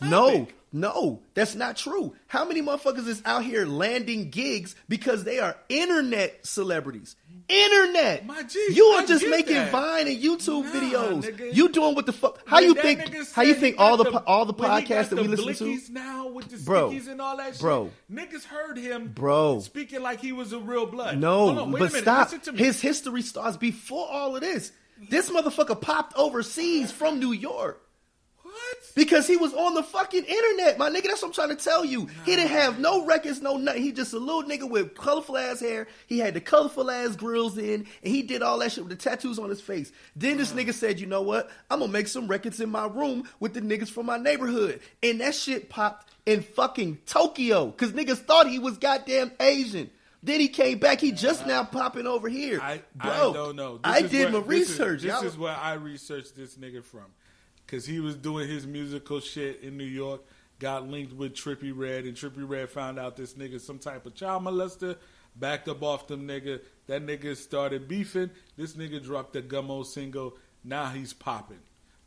No, that's not true. How many motherfuckers is out here landing gigs because they are internet celebrities? Internet. My G, you are I just get making that. Vine and YouTube videos. Nigga. You doing what the fuck? How you think all the podcasts that we listen to now with the bro, stickies and all that shit? Bro, niggas heard him speaking like he was a real blood. No, Hold on, wait but a minute, stop. listen to me. His history starts before all of this. This motherfucker popped overseas from New York. Because he was on the fucking internet, my nigga. That's what I'm trying to tell you. He didn't have no records, no nothing. He just a little nigga with colorful ass hair. He had the colorful ass grills in, and he did all that shit with the tattoos on his face. Then this nigga said, you know what? I'm gonna make some records in my room with the niggas from my neighborhood. And that shit popped in fucking Tokyo. Because niggas thought he was goddamn Asian. Then he came back. He just now popping over here. I don't know. I did my research. This is where I researched this nigga from. Because he was doing his musical shit in New York, got linked with Trippie Redd, and Trippie Redd found out this nigga some type of child molester, backed up off them nigga. That nigga started beefing. This nigga dropped the Gummo single. Now he's popping.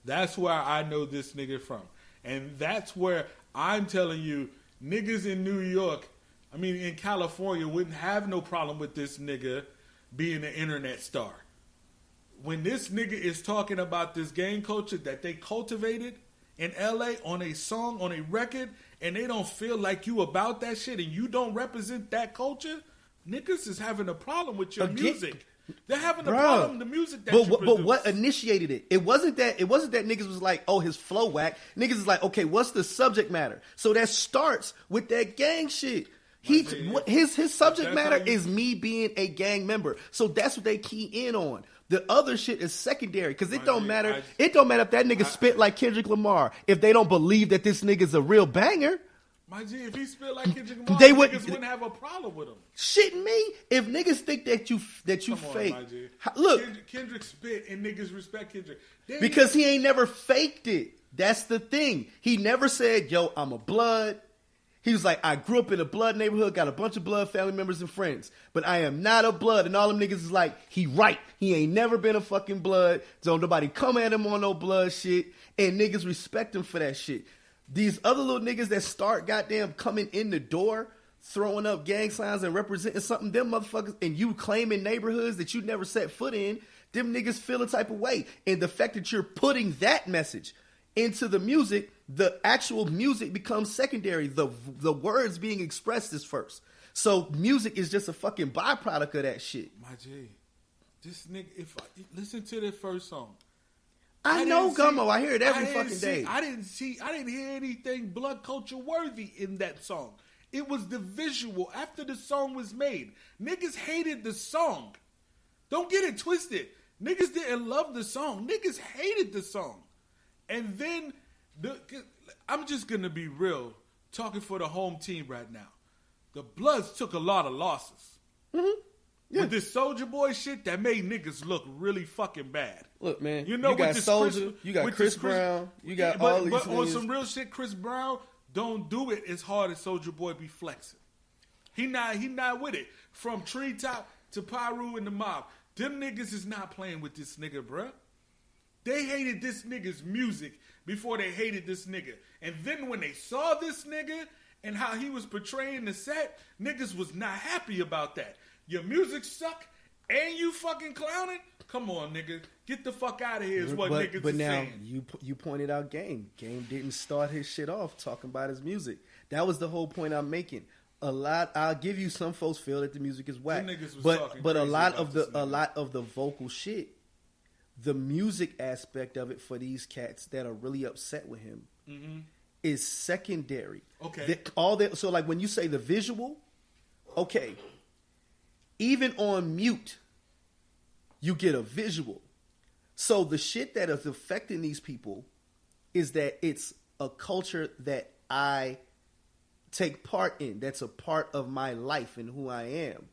That's where I know this nigga from. And that's where I'm telling you, niggas in New York, in California, wouldn't have no problem with this nigga being an internet star. When this nigga is talking about this gang culture that they cultivated in LA on a song, on a record, and they don't feel like you about that shit and you don't represent that culture, niggas is having a problem with your music. They're having a problem with the music that you produce. But what initiated it? It wasn't that niggas was like, oh, his flow whack. Niggas is like, okay, what's the subject matter? So that starts with that gang shit. His subject matter is me being a gang member. So that's what they key in on. The other shit is secondary because it don't matter. It don't matter if that nigga spit like Kendrick Lamar. If they don't believe that this nigga's a real banger, my G, if he spit like Kendrick Lamar, niggas wouldn't have a problem with him. Shitting me. If niggas think that you fake, look, Kendrick spit and niggas respect Kendrick because he ain't never faked it. That's the thing. He never said, "Yo, I'm a blood." He was like, I grew up in a blood neighborhood, got a bunch of blood family members and friends, but I am not a blood. And all them niggas is like, he right. He ain't never been a fucking blood. Don't nobody come at him on no blood shit. And niggas respect him for that shit. These other little niggas that start goddamn coming in the door, throwing up gang signs and representing something, them motherfuckers, and you claiming neighborhoods that you never set foot in, them niggas feel a type of way. And the fact that you're putting that message into the music, the actual music becomes secondary. The words being expressed is first. So music is just a fucking byproduct of that shit. My G, this nigga, if I listen to the first song, I know Gummo. I hear it every fucking day. I didn't hear anything blood culture worthy in that song. It was the visual after the song was made. Niggas hated the song. Don't get it twisted. Niggas didn't love the song. Niggas hated the song. And then, I'm just going to be real, talking for the home team right now. The Bloods took a lot of losses. Mm-hmm. Yeah. With this Soulja Boy shit that made niggas look really fucking bad. Look, man, you got Soulja, you got Chris Brown, you got all these But niggas. On some real shit, Chris Brown don't do it as hard as Soulja Boy be flexing. He not with it. From Treetop to Pyru and the Mob, them niggas is not playing with this nigga, bruh. They hated this nigga's music before they hated this nigga. And then when they saw this nigga and how he was portraying the set, niggas was not happy about that. Your music suck and you fucking clowning? Come on, nigga. Get the fuck out of here is what niggas but is now, saying. you pointed out Game. Game didn't start his shit off talking about his music. That was the whole point I'm making. I'll give you some folks feel that the music is whack. But a lot of the vocal shit, the music aspect of it for these cats that are really upset with him is secondary. Okay. So like when you say the visual, okay, even on mute, you get a visual. So the shit that is affecting these people is that it's a culture that I take part in. That's a part of my life and who I am.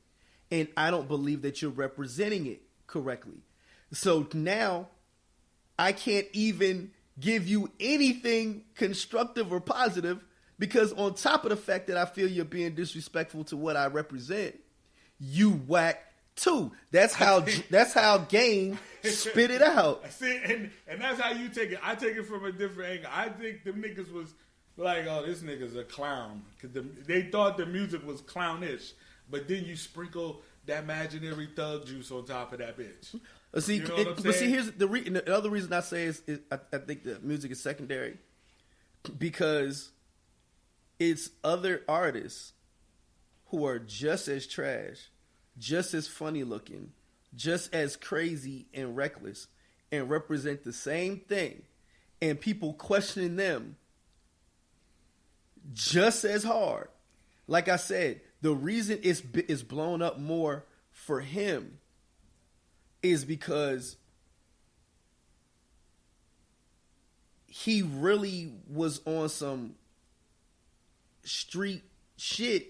And I don't believe that you're representing it correctly. So now I can't even give you anything constructive or positive because on top of the fact that I feel you're being disrespectful to what I represent, you whack too. That's how Game spit it out. See, and that's how you take it. I take it from a different angle. I think them niggas was Like, oh, this nigga's a clown. Because they thought the music was clownish. But then you sprinkle that imaginary thug juice on top of that bitch. See, you know what I'm but see, saying? here's the other reason I say is I think the music is secondary. Because it's other artists who are just as trash, just as funny looking, just as crazy and reckless, and represent the same thing, and people questioning them just as hard. Like I said, the reason it's blown up more for him is because he really was on some street shit,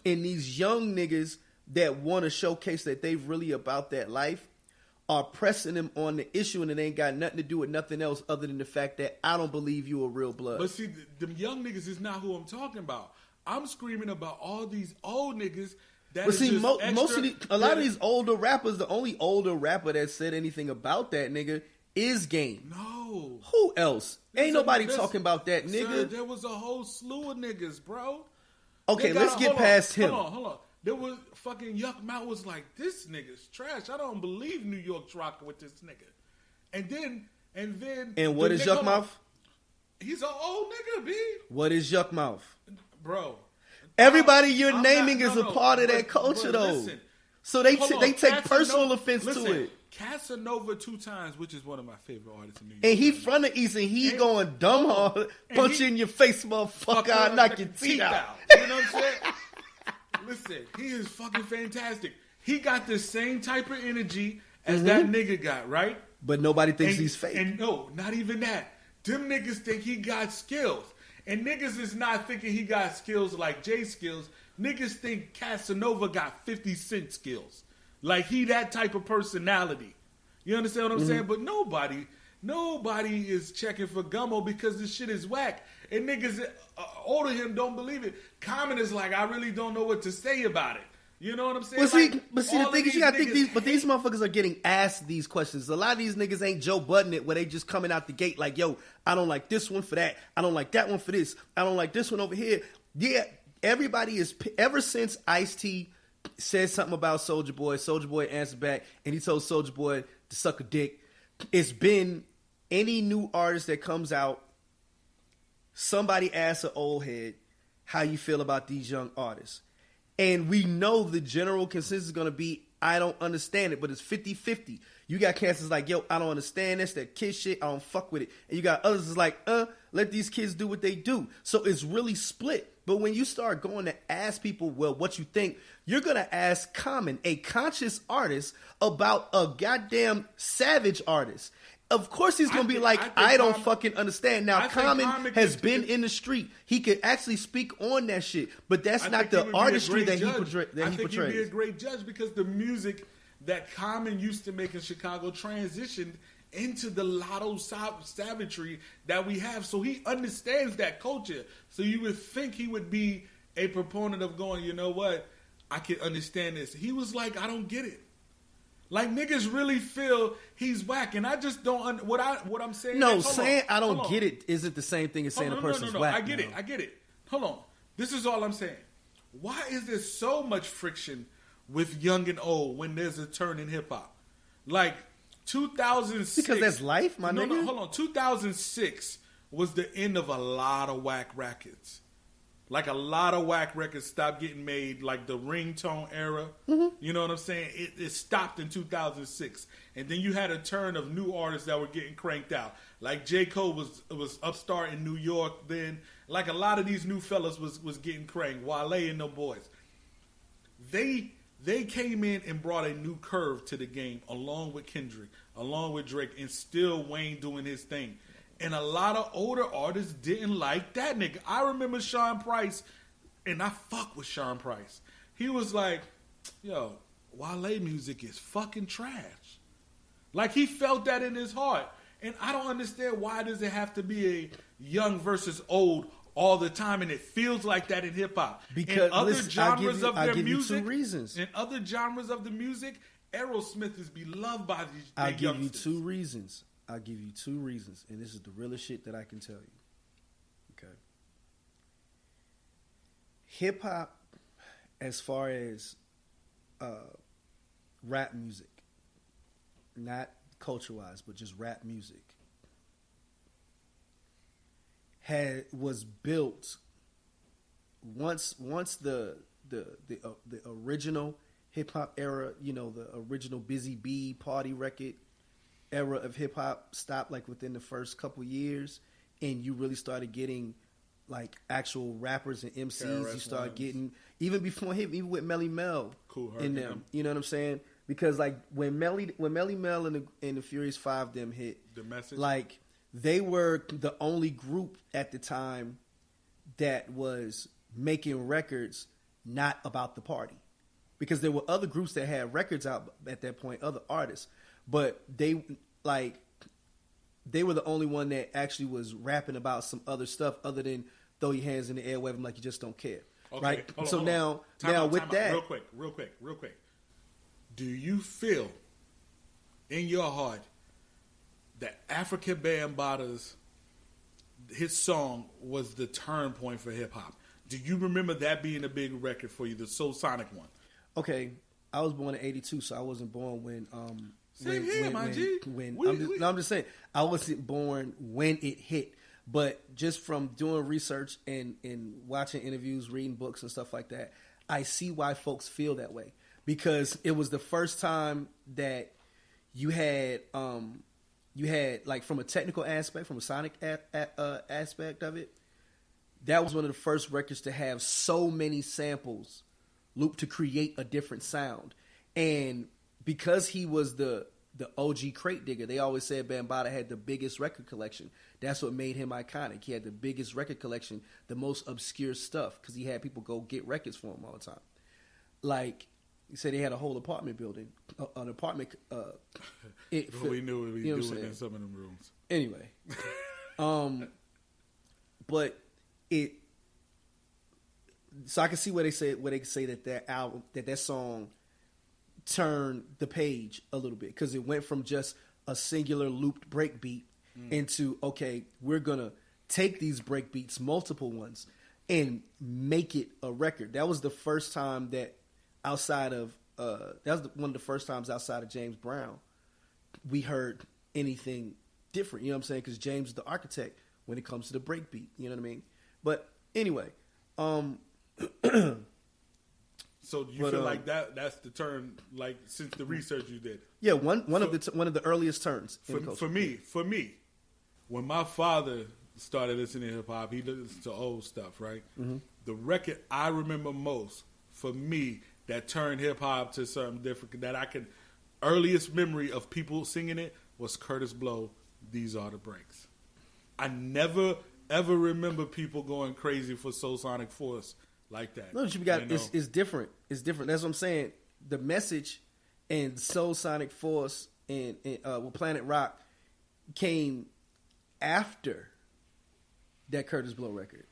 and these young niggas that want to showcase that they really about that life are pressing him on the issue, and it ain't got nothing to do with nothing else other than the fact that I don't believe you a real blood. But see, them young niggas is not who I'm talking about. I'm screaming about all these old niggas that but is see, just most of a lot of yeah. these older rappers, the only older rapper that said anything about that nigga is Game. No. Who else? Ain't nobody talking about that nigga. Sir, there was a whole slew of niggas, bro. Okay, let's get past him. Hold on. There was fucking Yuck Mouth was like, this nigga's trash. I don't believe New York's rocking with this nigga. And then. And what is Yuck Mouth? He's an old nigga, B. What is Yuck Mouth? Bro. Everybody you're naming is a part of that culture, though. Listen, so they take Casanova, personal offense listen, to it. Casanova 2 times, which is one of my favorite artists in New York. And he from the East, and he going dumb hard, punch you in your face, motherfucker, I'll knock your teeth out. You know what I'm saying? Listen, he is fucking fantastic. He got the same type of energy as that nigga got, right? But nobody thinks he's fake. And no, not even that. Them niggas think he got skills. And niggas is not thinking he got skills like Jay skills. Niggas think Casanova got 50 Cent skills. Like he that type of personality. You understand what I'm saying? But nobody is checking for Gummo because this shit is whack. And niggas older him don't believe it. Common is like, I really don't know what to say about it. You know what I'm saying? But see, the thing is, you gotta think these motherfuckers are getting asked these questions. A lot of these niggas ain't Joe Budden it, where they just coming out the gate like, yo, I don't like this one for that. I don't like that one for this. I don't like this one over here. Yeah, everybody is, ever since Ice-T said something about Soulja Boy answered back, and he told Soulja Boy to suck a dick. It's been any new artist that comes out, somebody asks an old head, how you feel about these young artists. And we know the general consensus is going to be, I don't understand it, but it's 50-50. You got cats that's like, yo, I don't understand this, that kid shit, I don't fuck with it. And you got others that's like, let these kids do what they do. So it's really split. But when you start going to ask people, well, what you think, you're going to ask Common, a conscious artist, about a goddamn savage artist. Of course he's going to be like, I don't fucking understand. Now, Common has been in the street. He could actually speak on that shit. But that's not the artistry that he portrays. I think he'd be a great judge because the music that Common used to make in Chicago transitioned into the lotto savagery that we have. So he understands that culture. So you would think he would be a proponent of going, you know what? I can understand this. He was like, I don't get it. Like niggas really feel he's whack, and I just don't. What I'm saying. No, saying I don't get it isn't the same thing as saying a person's whack. I get it. Hold on. This is all I'm saying. Why is there so much friction with young and old when there's a turn in hip hop? Like 2006. Because that's life, my nigga. No, hold on. 2006 was the end of a lot of whack records. Like a lot of whack records stopped getting made, like the ringtone era. You know what I'm saying? It stopped in 2006. And then you had a turn of new artists that were getting cranked out. Like J. Cole was upstart in New York then. Like a lot of these new fellas was getting cranked. Wale and them boys. They came in and brought a new curve to the game along with Kendrick, along with Drake, and still Wayne doing his thing. And a lot of older artists didn't like that nigga. I remember Sean Price, and I fuck with Sean Price. He was like, yo, Wale music is fucking trash. Like he felt that in his heart. And I don't understand why does it have to be a young versus old all the time, and it feels like that in hip hop. Because in other listen, genres of their music, you 2 reasons. In other genres of the music, Aerosmith is beloved by these I'll give youngsters. you 2 reasons. I'll give you 2 reasons, and this is the realest shit that I can tell you. Okay. hip hop, as far as rap music, not culture wise, but just rap music, was built once the original hip hop era, the original Busy Bee party record era of hip hop stopped like within the first couple years, and you really started getting like actual rappers and MCs. You start getting even before him, even with Melly Mel in them. You know what I'm saying? Because like when Melly Mel and the Furious Five them hit, The Message, like they were the only group at the time that was making records not about the party. Because there were other groups that had records out at that point, other artists, but they were the only one that actually was rapping about some other stuff other than throw your hands in the air, wave them like you just don't care. Okay, right? Hold so on. now Time with out. that, real quick. Do you feel in your heart that African Bambaata's his song was the turn point for hip hop? Do you remember that being a big record for you, the Soul Sonic one? Okay, I was born in '82, so I wasn't born when. Same here, my G. I'm just saying, I wasn't born when it hit. But just from doing research and watching interviews, reading books and stuff like that, I see why folks feel that way. Because it was the first time that you had like from a technical aspect, from a sonic aspect of it, that was one of the first records to have so many samples looped to create a different sound. And because he was the OG crate digger, they always said Bambaataa had the biggest record collection. That's what made him iconic. He had the biggest record collection, the most obscure stuff, because he had people go get records for him all the time. Like, he said he had a whole apartment building, an apartment. We knew what we do in some of them rooms. Anyway, but it. So I can see where they say that album, that song turned the page a little bit, because it went from just a singular looped breakbeat into, okay, we're gonna take these breakbeats, multiple ones, and make it a record. That was the first time that outside of one of the first times outside of James Brown we heard anything different. You know what I'm saying? Because James is the architect when it comes to the breakbeat. You know what I mean? But anyway, so do you feel like that's the turn, like, since the research you did? Yeah, one of the earliest turns in the culture. For me, when my father started listening to hip hop, he listened to old stuff, right? Mm-hmm. The record I remember most, for me, that turned hip hop to something different, that I could, earliest memory of people singing it was Curtis Blow, These Are the Breaks. I never ever remember people going crazy for Soul Sonic Force like that. No, you got it's different. It's different. That's what I'm saying. The message and Soul Sonic Force and Planet Rock came after that Curtis Blow record.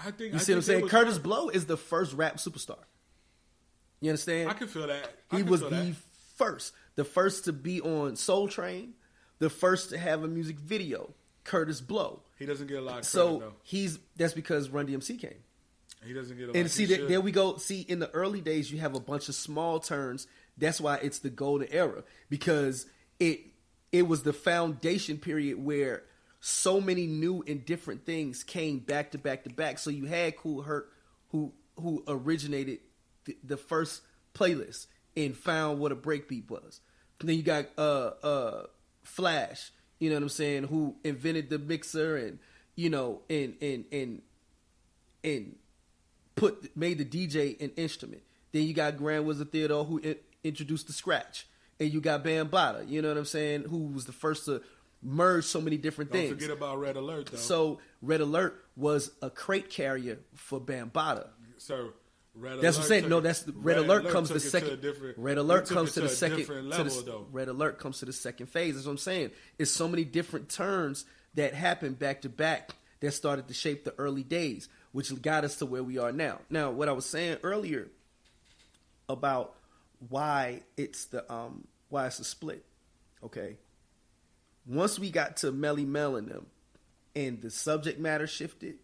I think you see what I'm saying. Curtis Blow is the first rap superstar. You understand? I can feel that. He was the first to be on Soul Train, the first to have a music video. Curtis Blow. He doesn't get a lot of credit, though. That's because Run DMC came. He doesn't get a lot. And see, there we go. See, in the early days, you have a bunch of small turns. That's why it's the golden era, because it was the foundation period where so many new and different things came back to back to back. So you had Kool Herc, who originated the first playlist and found what a breakbeat was. And then you got Flash, you know what I'm saying, who invented the mixer and made the DJ an instrument. Then you got Grand Wizard Theodore, who introduced the scratch, and you got Bambaataa, you know what I'm saying, who was the first to merge so many different things. Don't forget about Red Alert, though. So Red Alert was a crate carrier for Bambaataa. So Red that's Alert what I'm saying. No, that's Red Alert comes the second. Red Alert comes to the second level. Red Alert comes to the second phase. That's what I'm saying. It's so many different turns that happened back to back that started to shape the early days, which got us to where we are now. Now, what I was saying earlier about why it's a split. Okay, once we got to Melly Mel and them, and the subject matter shifted,